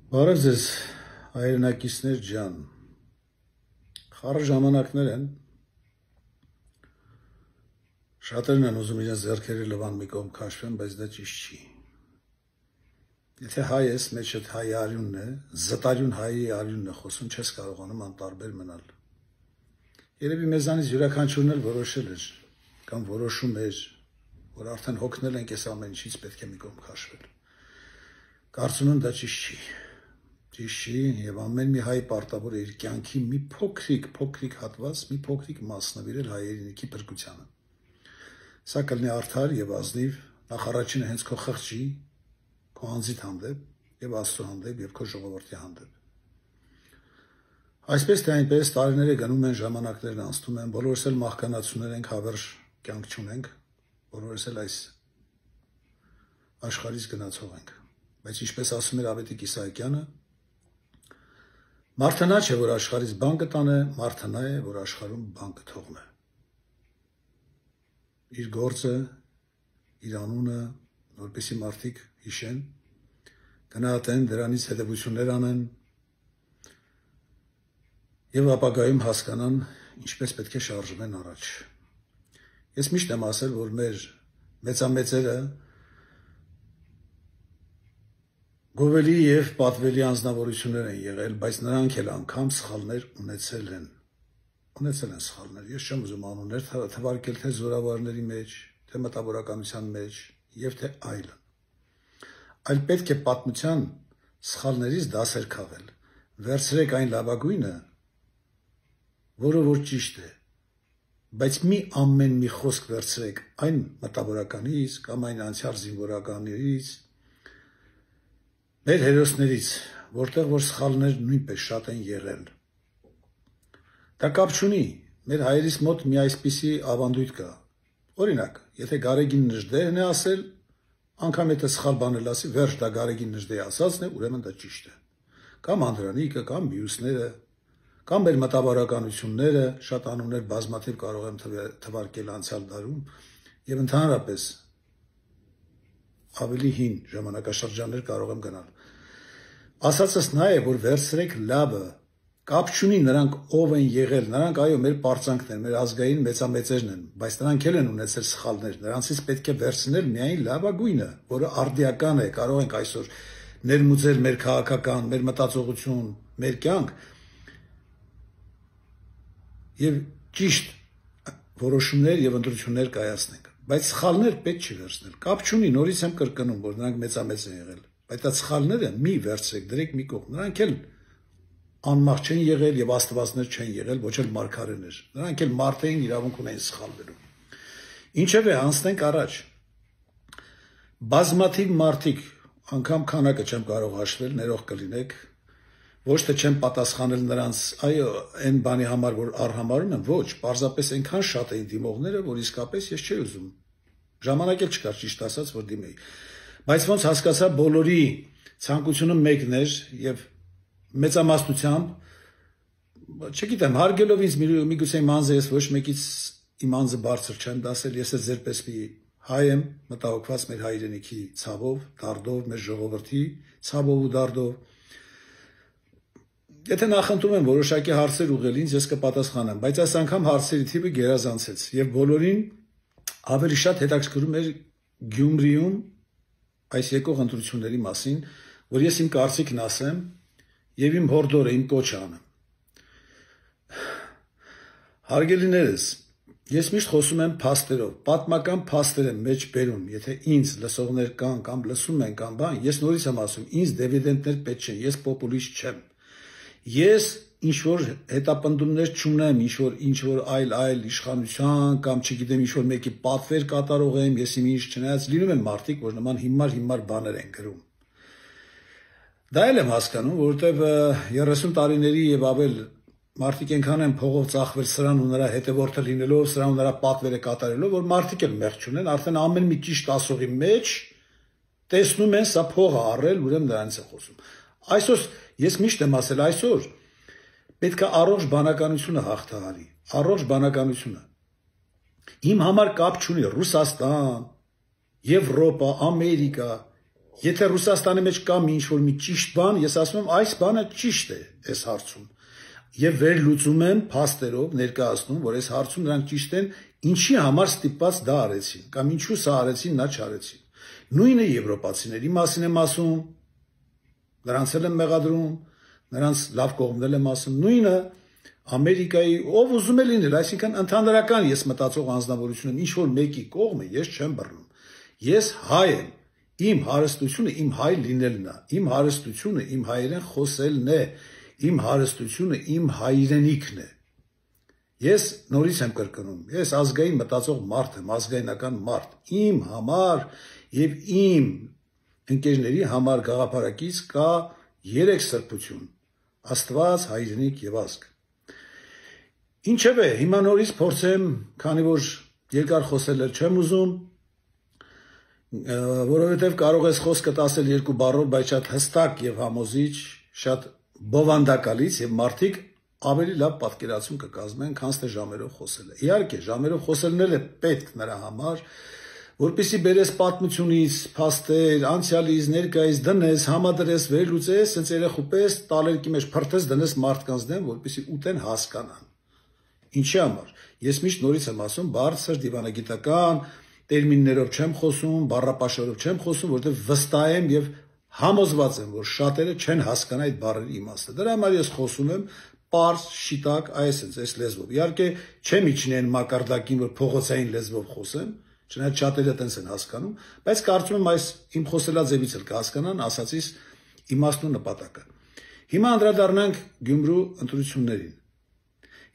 Բարև ձեզ, հայրենակիցներ ջան, խառը ժամանակներ են, շատերն են ուզում իրենց ձեռքերի լվան մի կողմ քաշվեն, բայց դա ճիշտ չի։ Եթե հայ ես, մեջդ հայի արյունն է, զտարյուն հայի արյունն է խոսում, չես կարողանում անտարբեր մնալ։ Երևի մեզանից յուրաքանչյուրն էլ որոշել էր, կամ որոշում էր, որ արդեն հոգնել ենք այս ամեն ինչից, պետք է մի կողմ քաշվել։ Կարծում եմ դա ճիշտ չի։ Ճիշտ չի, եւ ամեն մի հայ պարտավոր է իր կյանքի մի փոքրիկ հատված, մի փոքրիկ մաս նվիրել հայրենիքի փրկությանը։ Սա կլինի արդար եւ ազնիվ, նախ առաջինը հենց քո խղճի, քո անձիդ հանդեպ եւ Աստծո հանդեպ եւ քո ժողովրդի հանդեպ։ Այսպես թե այնպես տարիները գնում են, ժամանակներն անցնում են, բոլորս էլ մահկանացուներ ենք, հավերժ կյանք չունենք, բոլորս էլ այս աշխարհից գնացող ենք։ Բայց ինչպես ասում էր Ավետիք Իսահակյանը, մարդը նա չէ, որ աշխարհից բան կտանե, մարդը նա է, որ աշխարհում բան կթողնե։ Իր գործը, իր անունը, որպեսզի մարդիկ հիշեն, գնահատեն, դրանից հետևություններ անեն եւ ապագայում հասկանան, ինչպես պետք է շարժվեն առաջ։ Ես միշտ եմ ասել, որ մեր մեծամեծերը գովելի եւ պատվելի անձնավորություններ են եղել, բայց նրանք էլ անգամ սխալներ ունեցել են սխալներ։ Ես չեմ ուզում անուններ թվարկել թե զորավարների մեջ, թե մտավորականության մեջ եւ թե այլն։ Այլ պետք է պատմության սխալներից դասեր քաղել։ Վերցրեք այն լավագույնը, որը որ ճիշտ է, բայց մի ամեն մի խոսք վերցրեք այն մտավորականից կամ այն անցյալ զինվորականներից, մեր հերոսներից, որտեղ որ սխալներ նույնպես շատ են եղել։ Դա կապ չունի, մեր հայերիս մոտ մի այսպիսի ավանդույթ կա։ Օրինակ, եթե Գարեգին Նժդեհն է ասել, անգամ եթե սխալ բան էլ ասի, վերջ դա Գարեգին Նժդեհի ասածն է, ուրեմն դա ճիշտ է։ Կամ Անդրանիկը, կամ մյուսները, կամ մեր մտավորականությունները, շատ անուններ բազմաթիվ կարող եմ թվարկել անցյալ դարում, եւ ընդհանրապես ավելի հին ժամանակաշրջաններ կարող եմ գնալ։ Ասածս նա է, որ վերցրեք լավը, կապ չունի նրանք ով են եղել, նրանք այո մեր պարծանքն են, մեր ազգային մեծամեծերն են, բայց նրանք էլ են ունեցել սխալներ, նրանցից պետք է վերցնել միայն լավագույնը, որը արդիական է, կարող ենք այսօր ներմուծել մեր քաղաքական, մեր մտածողություն, մեր կյանք եւ ճիշտ որոշումներ եւ ընտրություններ կայացնենք։ Բայց սխալներ պետք չի վերցնել։ Կապ չունի, նորից եմ կրկնում, որ նրանք մեծամեծ են եղել, բայց այդ սխալները մի վերցրեք, դրեք մի կողմ։ Նրանք էլ անմահ չեն եղել եւ աստվածներ չեն եղել, ոչ էլ մարգարեներ։ Նրանք էլ մարդ էին, իրավունք ունեին սխալվելու։ Ինչևէ, անցնենք առաջ։ Բազմաթիվ մարդիկ, անգամ քանակը չեմ կարող հաշվել, ներող կլինեք, ոչ թե չեմ պատասխանել նրանց, այո, այն բանի համար, որ արհամարում եմ, ոչ, պարզապես այնքան շատ էին դիմողները, որ իսկապես ես չէի ուզում։ Ժամանակ էլ չկար, ճիշտ ասած, որ դիմեի։ Բայց ոնց հասկացա, բոլորի ցանկությունը մեկն էր եւ մեծամասնությամբ, չգիտեմ, հարգելով ինձ միգուցե իմ անձը, ես ոչ մեկից իմ անձը բարձր չեմ դասել, ես էլ ձերպես մի հայ եմ, մտահոգված մեր հայրենիքի ցավով, դարդով, մեր ժողովրդի ցավով ու դարդով։ Եթե նախընտրում եմ որոշակի հարցեր ուղղել ինձ, ես կպատասխանեմ, բայց այս անգամ հարցերի թիվը գերազանցեց եւ բոլորին ավելի շատ հետաքրքրում էր Գյումրիում այս եկող ընտրությունների մասին, որ ես իմ կարծիքն ասեմ եւ իմ հորդորը, իմ կոչը անեմ։ Հարգելիներս, ես միշտ խոսում եմ փաստերով, պատմական փաստեր եմ մեջ բերում, եթե ինձ լսողներ կան կամ լսում են կամ բան, ես նորից եմ ասում, ինձ դիվիդենտներ պետք չեն, ես պոպուլիստ չեմ։ Ես ինչ-որ հետապնդումներ չունեմ, ինչ-որ այլ իշխանության կամ չգիտեմ ինչ-որ մեկի պատվեր կատարող եմ, ես իմ ինչ չնայած լինում են մարդիկ, որ նման հիմար բաներ են գրում։ Դա էլ եմ հասկանում, որովհետև 30 տարիների եւ ավել մարդիկ այնքան են փողով ծախվել սրան ու նրա հետևորդը լինելով, սրան ու նրա պատվերը կատարելով, որ մարդիկ էլ մեղ չունեն, արդեն ամեն մի ճիշտ ասողի մեջ տեսնում են սա փող է առել, ուրեմն դրանից է խոսում։ Այսօր ես միշտ եմ ասել, այսօր պետք է առողջ բանականությունը հաղթահարի, առողջ բանականությունը։ Իմ համար կապ չունի Ռուսաստան, Եվրոպա, Ամերիկա, Եթե Ռուսաստանի մեջ կա ինչ-որ մի ճիշտ բան, ես ասում եմ, այս բանը ճիշտ է այս հարցում։ Եվ վերլուծում եմ փաստերով ներկայացնում, որ այս հարցում նրանք ճիշտ են, ինչի համար ստիպված դա արեցին, կամ ինչու սա արեցին, նա չարեցին։ Նույնը եվրոպացիների մասին եմ ասում, նրանց էլ եմ մեղադրում, նրանց լավ կողմնել եմ ասում, նույնը Ամերիկայի ով ուզում է լինել, այսինքն ընդհանրական ես մտածող անձնավորություն եմ, ինչ որ մեկի կողմը ես չեմ բռնում։ Ես հայ եմ, իմ հարստությունը իմ հայ լինելն է, իմ հարստությունը իմ հայերեն խոսելն է, իմ հարստությունը իմ հայրենիքն է։ Ես նորից եմ կրկնում, ես ազգային մտածող մարդ եմ, ազգայնական մարդ, իմ համար եւ իմ ընկերների համար գաղափարակից կա 3 սրբություն՝ Աստված, հայրենիք եւ ազգ։ Ինչևէ, հիմա նորից փորձեմ, քանի որ երկար խոսել չեմ ուզում, որովհետև կարող ես խոսքդ ասել 2 բառով, բայց շատ հստակ եւ համոզիչ, շատ բովանդակալից եւ մարդիկ ավելի լավ պատկերացում կկազմեն, քան թե ժամերով խոսելը։ Իհարկե, ժամերով խոսելն էլ է պետք նրա համար, որպեսզի բերես պատմությունից, փաստեր, անցյալից, ներկայից դնես, համադրես, վերլուծես, ասենց երախու պես տալերկի մեջ փրթես դնես մարդկանց դեմ, որպեսզի ուտեն հասկանան։ Ինչի համար։ Ես միշտ նորից եմ ասում, բարձր դիվանագիտական տերմիններով չեմ խոսում, բառապաշարով չեմ խոսում, որովհետև վստահ եմ եւ համոզված եմ, որ շատերը չեն հասկանա այդ բառերի իմաստը։ Դրա համար ես խոսում եմ պարզ, շիտակ, այս լեզվով։ Իհարկե, չեմ իջնեն մակարդակին, որ փողոցային լեզվով խոսեմ, չնայած շատերը տենց են հասկանում, բայց կարծում եմ այս իմ խոսելաձևից էլ կհասկանան ասածիս իմաստն ու նպատակը։ Հիմա անդրադառնանք Գյումրու ընտրություններին։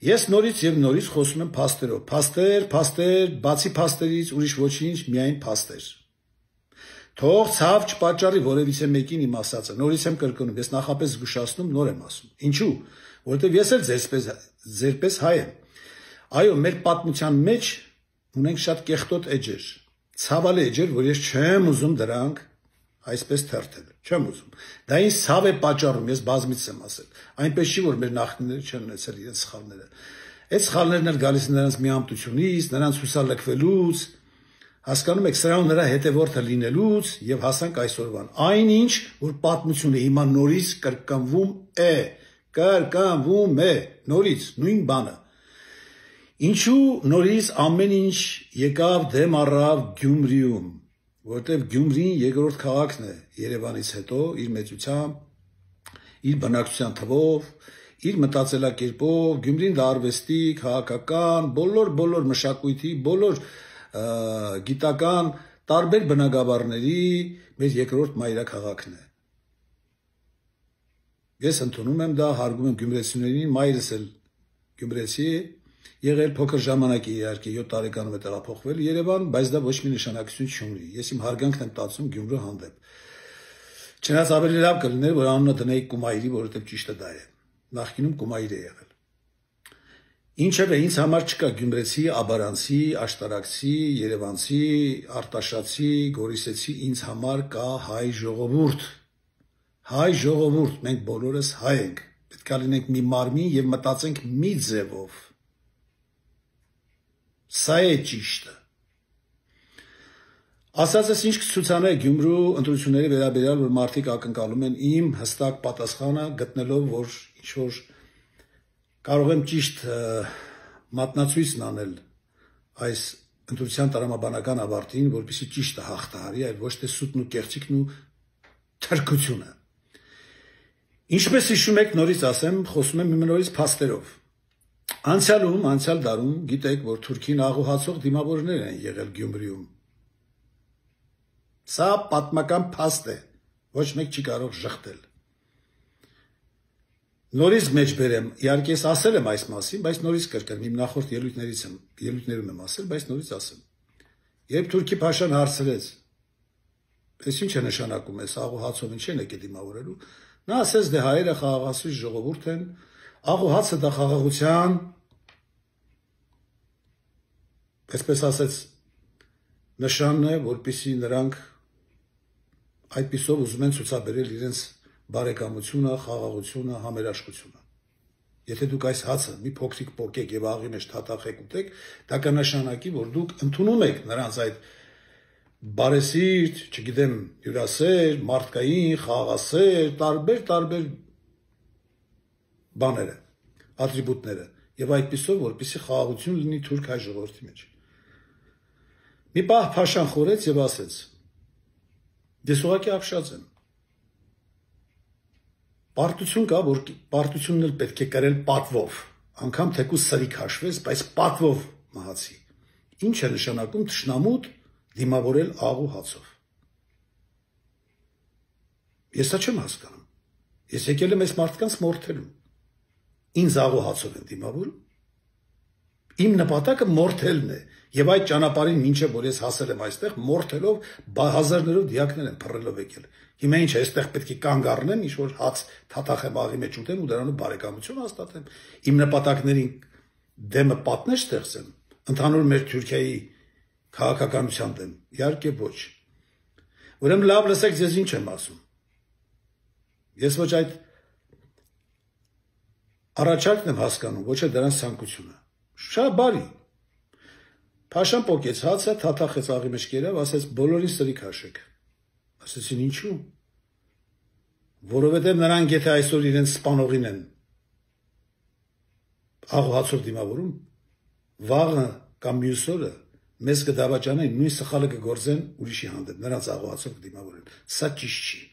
Ես նորից եւ նորից խոսում եմ փաստերով, փաստեր, բացի փաստերից ուրիշ ոչինչ, միայն փաստեր։ Թող ցավ չպատճառի որևիցե մեկին իմ ասածը, նորից եմ կրկնում, ես նախապես զգուշացնում, նոր եմ ասում։ Ինչու՞, որովհետեւ ես էլ ձերպես հայ եմ։ Այո, մեր պատմության մեջ ունենք շատ կեղտոտ էջեր, ցավալի էջեր, որ ես չեմ ուզում դրանք այսպես թերթել, չեմ ուզում։ Դա ինձ ցավ է պատճառում, ես բազմից եմ ասել։ Այնպես չի, որ մեր նախնիները չեն ունեցել իրենց սխալները։ Այդ սխալներն էլ գալիս են նրանց միամտությունից, նրանց հուսալքվելուց, հասկանում եք, սրանով նրա հետևորդը լինելուց եւ հասանք այսօրվան։ Այնինչ, որ պատմությունը հիմա նորից կրկնվում է, նորից նույն բանը։ Ինչու նորից ամեն ինչ եկավ դեմ առավ Գյումրիում, որտեղ Գյումրին երկրորդ քաղաքն է Երևանից հետո իր մեծությամբ, իր բնակչության թվով, իր մտածելակերպով, Գյումրին դա արվեստի, քաղաքական, բոլոր մշակույթի, բոլոր գիտական տարբեր բնագավառների մեր երկրորդ մայրաքաղաքն է։ Ես ընդունում եմ դա, հարգում եմ գյումրեցիներին, մայրս էլ գյումրեցի է, եղել փոքր ժամանակ իհարկե 7 տարեկանում է տեղափոխվել Երևան, բայց դա ոչ մի նշանակություն չունի։ Ես իմ հարգանքն եմ տածում Գյումրու հանդեպ։ Չնայած ավելի լավ կլիներ, որ անունը դնեի Կումայրի, որովհետև ճիշտը դա է։ Նախկինում Կումայր է եղել։ Ինչևէ, ինձ համար չկա գյումրեցի, աբարանցի, աշտարակցի, երևանցի, արտաշացի, գորիսեցի, ինձ համար կա հայ ժողովուրդ։ Հայ ժողովուրդ, մենք բոլորս հայ ենք։ Պետք է լինենք մի մարմին եւ մտածենք մի ձևով։ Սա է ճիշտը։ Ասածս ինչ կցուցանե Գյումրու ընտրությունների վերաբերյալ, որ մարդիկ ակնկալում են իմ հստակ պատասխանը գտնելով, որ ինչ-որ կարող եմ ճիշտ մատնացույցն անել այս ընտրության տրամաբանական ավարտին, որպեսզի ճիշտը հաղթահարի, այլ ոչ թե սուտն ու կեղծիքն ու թրքությունը։ Ինչպես հիշում եք, նորից ասեմ, խոսում եմ նորից փաստերով։ Անցյալ դարում գիտեք, որ Թուրքին աղոհացող դիմավորներ են եղել Գյումրիում։ Սա պատմական փաստ է, ոչ մեկ չի կարող ժխտել։ Նորից մեջ բերեմ, իհարկե ես ասել եմ այս մասին, բայց նորից կրկնեմ, իմ նախորդ ելույթներում եմ ասել, բայց նորից ասեմ։ Երբ Թուրքի փաշան հարցրեց, այս ինչ է նշանակում, այս աղոհացով ինչ են եկել դիմավորելու, նա ասեց, դե հայերը խաղաղացուցիչ ժողովուրդ են, աղոհացը դա խաղաղության, այսպես ասեց, նշանն է, որպեսզի նրանք այդպիսով ուզում են ցուցաբերել իրենց բարեկամությունը, խաղաղությունը, համերաշխությունը։ Եթե դուք այս հացը մի փոքրիկ պոկեք եւ աղի մեջ թաթախեք ուտեք, դա կնշանակի, որ դուք ընդունում եք նրանց այդ բարեսիրտ, չգիտեմ, հյուրասեր, մարդկային, խաղաղասեր, տարբեր բաները, ատրիբուտները, եւ այդպիսով, որպեսզի խաղաղություն լինի թուրք հայ ժողովրդի մեջ։ Մի պահ Փաշան խորեց եւ ասեց. Ես ուղղակի ապշած եմ։ Պարտություն կա, որ պարտությունն էլ պետք է կրել պատվով, անգամ թեկուզ սրիկ հաշվես, բայց պատվով մահացի։ Ինչ է նշանակում թշնամուտ դիմավորել աղ ու հացով։ Ես դա չեմ հասկանում։ Ես եկել եմ այս մարդկանց մորթելու։ Ինձ աղ ու հացով են դիմավորում։ Իմ նպատակը մորթելն է, եւ այդ ճանապարհին մինչեւ որ ես հասել եմ այստեղ, մորթելով հազարներով դիակներ եմ փռելով եկել։ Հիմա ինչ է, այստեղ պետք է կանգ առնեմ, ինչ որ հաց թաթախեմ աղի մեջ ուտեմ ու դրանով բարեկամություն հաստատեմ։ Իմ նպատակներին դեմը պատներ ստեղծեմ, ընդհանուր մեր Թուրքիայի քաղաքականության դեմ։ Իհարկե ոչ։ Ուրեմն լավ լսեք, ես ինչ եմ ասում։ Ես ոչ այդ առաջարկն եմ հասկանում, ոչ է դրանց ցանկությունը։ Շատ բարի։ Փաշան պոկեց հացը, թաթախեց աղի մեջ կերավ, ասեց բոլորին սրիկ հաշեք։ Ասեցին ինչու։ Որովհետև նրանք եթե այսօր իրենց սպանողին են աղ ու հացով դիմավորում, վաղը կամ մյուս օրը մեզ կդավաճանեն, նույն սխալը կգործեն ուրիշի հանդեպ, նրանց աղ ու հացով կդիմավորեն։ Սա ճիշտ չի։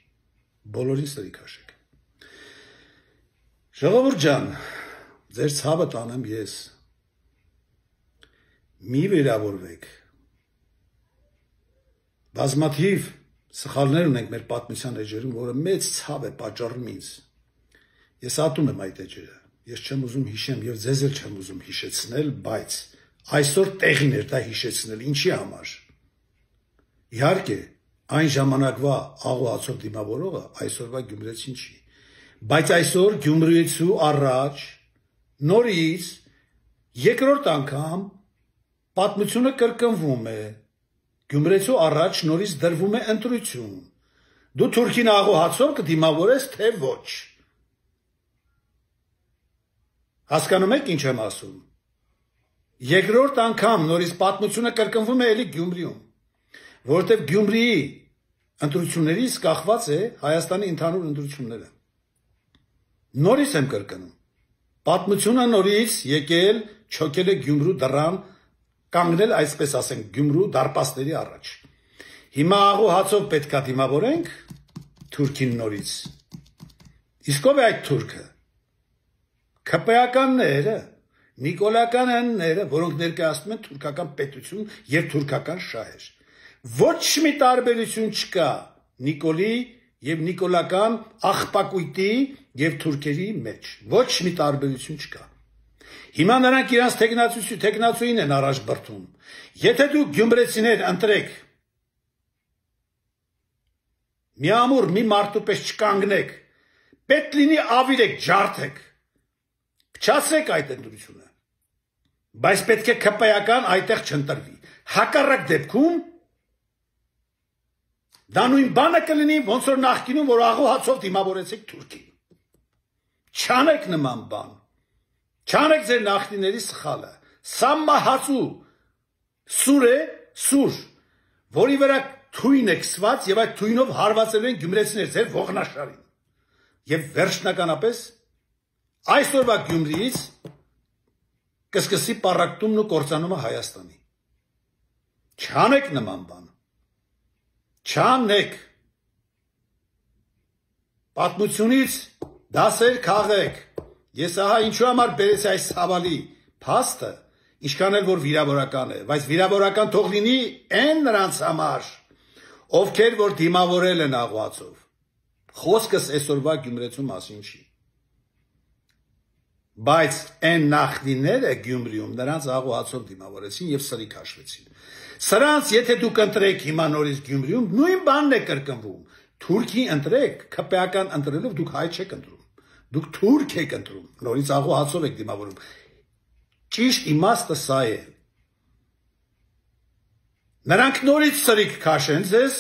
Բոլորին սրիկ հաշեք։ Ժողովուրդ ջան, ձեր ցավը տանեմ ես։ Մի վերավորվեք։ Բազմաթիվ սխալներ ունենք մեր պատմության էջերում, որը մեծ ցավ է պատճառում ինձ։ Ես ատում եմ այդ էջերը։ Ես չեմ ուզում հիշեմ եւ ձեզ էլ չեմ ուզում հիշեցնել, բայց այսօր տեղին էր դա հիշեցնել, ինչի համար։ Իհարկե, այն ժամանակվա աղ ու հացով դիմավորողը այսօրվա գյումրեցին չի։ Բայց այսօր Գյումրիեցու առաջ նորից երկրորդ անգամ պատմությունը կրկնվում է։ Գյումրեցու առաջ նորից դրվում է ընտրություն։ Դու թուրքին աղ ու հացով կդիմավորես, թե ոչ։ Հասկանում եք ինչ եմ ասում։ Երկրորդ անգամ նորից պատմությունը կրկնվում է էլի Գյումրիում, որովհետև Գյումրիի ընտրություններից կախված է Հայաստանի ընդհանուր ընտրությունները։ Նորից եմ կրկնում։ Պատմությունը նորից եկել, չոքել է Գյումրու դռան, կանգնել, այսպես ասենք, Գյումրու դարպասների առաջ։ Հիմա աղ ու հացով պետք է դիմավորենք թուրքին նորից։ Իսկ ով է այդ թուրքը։ ՔՊ-ականները, նիկոլականները, որոնք ներկայացնում են թուրքական պետություն եւ թուրքական շահեր։ Ոչ մի տարբերություն չկա Նիկոլի եւ նիկոլական աղբակույտի եւ թուրքերի մեջ։ Ոչ մի տարբերություն չկա։ Հիմա նրանք իրանց տեխնացուին են առաջ բրթում։ Եթե դուք գյումրեցիներ ընտրեք, մի ամուր, մի մարդու պես չկանգնեք, պետք լինի ավիրեք, ջարդեք, փչացրեք այդ ընտրությունը, բայց պետք է ՔՊ-ական այդտեղ չընտրվի։ Հակառակ դեպքում դա նույն բանը կլինի, ոնց որ նախկինում, որ աղ ու հացով դիմավորեցիք թուրքին։ Չանեք նման բան։ Չանեք ձեր նախնիների սխալը։ Սա մահացու սուր է, սուր, որի վրա թույն է կսված եւ այդ թույնով հարվածել են գյումրեցիներ ձեր ողնաշարին։ Եվ վերջնականապես այսօրվա Գյումրիից կսկսի պառակտումն ու կործանումը Հայաստանի։ Չանեք նման բան։ Չանեք։ Պատմությունից դասեր քաղեք։ Ես ահա ինչու համար բերեցի այս հավալի փաստը, ինչքան էլ որ վիրավորական է, բայց վիրավորական թող լինի այն նրանց համար, ովքեր որ դիմավորել են աղ ու հացով։ Խոսքս այսօրվա Գյումրեցու մասին չի։ Բայց այն նախնիները Գյումրիում նրանց աղ ու հացով դիմավորեցին եւ սրիկ հաշվեցին։ Սրանց եթե դուք ընտրեք հիմա նորից Գյումրիում, նույն բանն է կրկնվում։ Թուրքի ընտրեք, ՔՊ-ական ընտրելով դուք հայ չեք ընտրում։ Դուք թուրք եք ընտրում, նորից աղ ու հացով եք դիմավորում։ Ճիշտ իմաստը սա է։ Նրանք նորից սրիկ քաշեն ձեզ,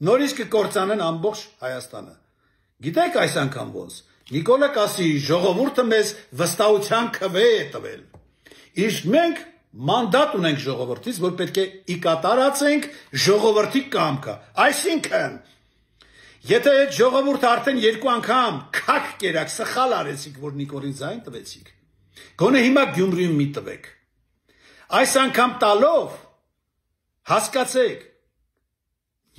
նորից կկործանեն ամբողջ Հայաստանը։ Գիտեք այս անգամ ոնց։ Նիկոլա կասի ժողովուրդը մեզ վստահության քվե է տվել։ Իսկ մենք մանդատ ունենք ժողովրդից, որ պետք է ի կատարածենք ժողովրդի կամքը։ Այսինքն, եթե այդ ժողովուրդը արդեն երկու անգամ քաք կերակ սխալ արեցիք, որ Նիկոլին ձայն տվեցիք, գոնե հիմա Գյումրիում մի տվեք։ Այս անգամ տալով հասկացեք,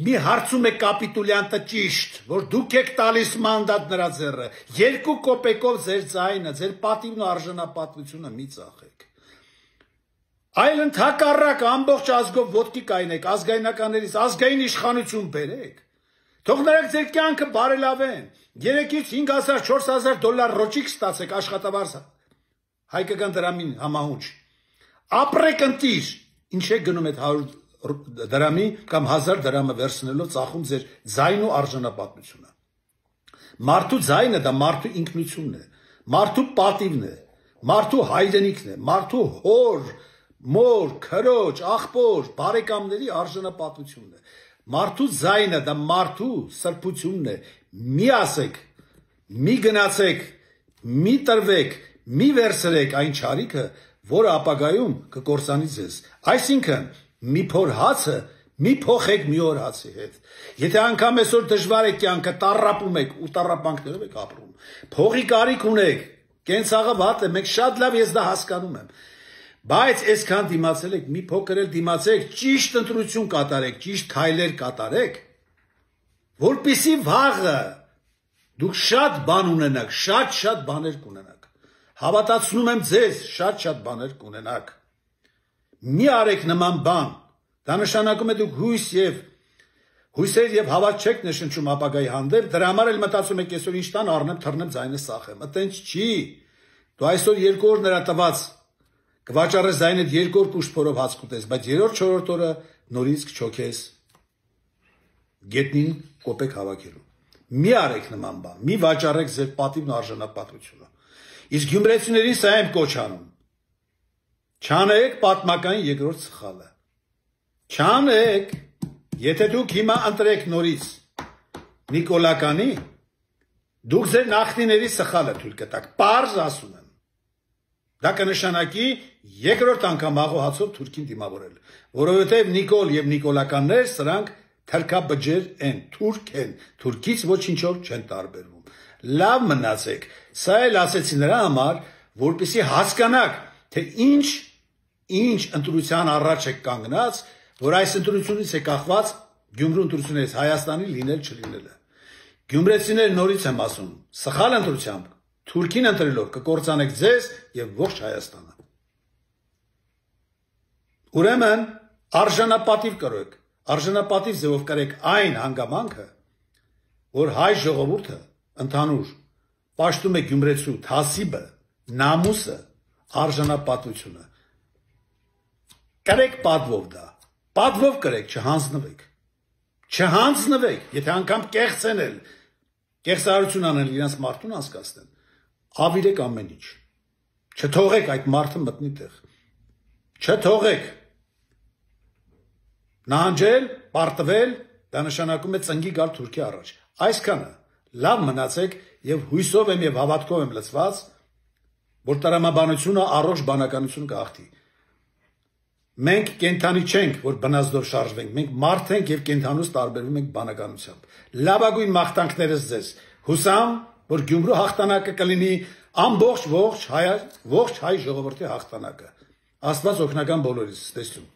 մի հարցում է կապիտուլյանտը ճիշտ, որ դուք եք տալիս մանդատ նրա ձեռը, 2 կոպեկով ձեր ձայնը, ձեր պատիվն ու արժանապատվությունը մի ծախեք։ Այլ ընդհակառակ ամբողջ ազգով ոտքի կայնեք, ազգայնականներից ազգային իշխանություն բերեք։ Թող նրանք ձեր կյանքը բարելավեն, 3-ից 5,000, 4,000 դոլար ռոճիկ ստացեք աշխատավարձ հայկական դրամին համահունչ։ Ապրեք ընտիր, ինչ եք գնում այդ 100 դրամի կամ 1000 դրամը վերցնելով ծախում ձեր ձայն ու արժանապատվությունը։ Մարդու ձայնը դա մարդու ինքնությունն է, մարդու պատիվն է, մարդու հայրենիքն է, մարդու հոր, մոր, քրոջ, աղբոր, բարեկամների արժանապատվությունն է։ Մարդու ձայնը դա մարդու սրբությունն է։ Մի ասեք, մի գնացեք, մի տրվեք, մի վերցրեք այն չարիքը, որը ապագայում կկործանի ձեզ։ Այսինքն, մի փոր հացը մի փոխեք մի օր հացի հետ։ Եթե անգամ այսօր դժվար է կյանքը, տառապում եք ու տառապանքներով եք ապրում, փողի կարիք ունեք, կենցաղը վատ է, մենք շատ լավ ես դա հասկանում եմ։ Բայց այսքան դիմացել եք, մի փոքր էլ դիմացեք, ճիշտ ընտրություն կատարեք, ճիշտ քայլեր կատարեք, որպեսզի վաղը դուք շատ բան ունենաք, շատ բաներ կունենաք։ Հավատացնում եմ ձեզ, շատ բաներ կունենաք։ Մի արեք նման բան, դա նշանակում է դուք հույսեր եւ հավատ չեք նշնչում ապագայի հանդեպ, դրա համար էլ մտածում եք այսօր ինչ տան առնեմ, թռնեմ ձայնը սախեմ։ Այտենց չի։ Դու այսօր 2 օր նրա տված կվաճառես ձայնդ 2 օր կուշտ փորով հաց կուտես, բայց 3-4 օրը նորից կչոքես գետնին կոպեկ հավաքելու։ Մի արեք նման բան, մի վաճառեք ձեր պատիվն ու արժանապատվությունը։ Իսկ գյումրեցիներին սա եմ կոչ անում։ Չանեք պատմական երկրորդ սխալը։ Չանեք, եթե դուք հիմա ընտրեք նորից Նիկոլականի, դուք ձեր նախնիների սխալը թույլ կտաք, պարզ ասում եմ։ Դա կնշանակի երկրորդ անգամ աղոհացով թուրքին դիմավորել, որովհետև Նիկոլ եւ Նիկոլականներ սրանք թրքաբջեր են, թուրք են, թուրքից ոչինչով չեն տարբերվում։ Լավ մնացեք, սա էլ ասեցի նրա համար, որպեսզի հասկանաք, թե ինչ ընտրության առաջ եք կանգնած, որ այս ընտրությունից է կախված Գյումրու ընտրությունից Հայաստանի լինել չլինելը։ Գյումրեցիներ նորից եմ ասում, սխալ ընտրությամբ թուրքին ընտրելով կկործանեք ձեզ եւ ողջ Հայաստանը։ Ուրեմն արժանապատիվ կրեք, արժանապատիվ ձևով կրեք այն հանգամանքը, որ հայ ժողովուրդը ընդհանուր պաշտում է գյումրեցու թասիբը, նամուսը, արժանապատվությունը։ Կրեք պատվով դա, պատվով կրեք, չհանձնվեք, եթե անգամ կեղծեն, կեղծարարություն անեն իրենց մարդուն անցկացնեն, ավիրեք ամեն ինչ, չթողեք այդ մարդը մտնի տեղ, չթողեք, նահանջել, պարտվել, դա նշանակում է ծնգի գալ Թուրքի առաջ, այսքանը, լավ մնացեք եւ հույսով եմ եւ հավատքով եմ լցված, որ տրամաբանությունը առողջ բանականություն կհաղթի։ Մենք կենթանի չենք, որ բնազդով շարժվենք, մենք մարդ ենք եւ կենթանուց տարբերվում ենք բանականությամբ։ Լավագույն մաղթանքներս ձեզ, հուսամ, որ Գյումրու հաղթանակը կլինի ամբողջ ողջ հայ ժողովրդի հաղթանակը։ Աստված օգնական բոլորիս, տեսնում։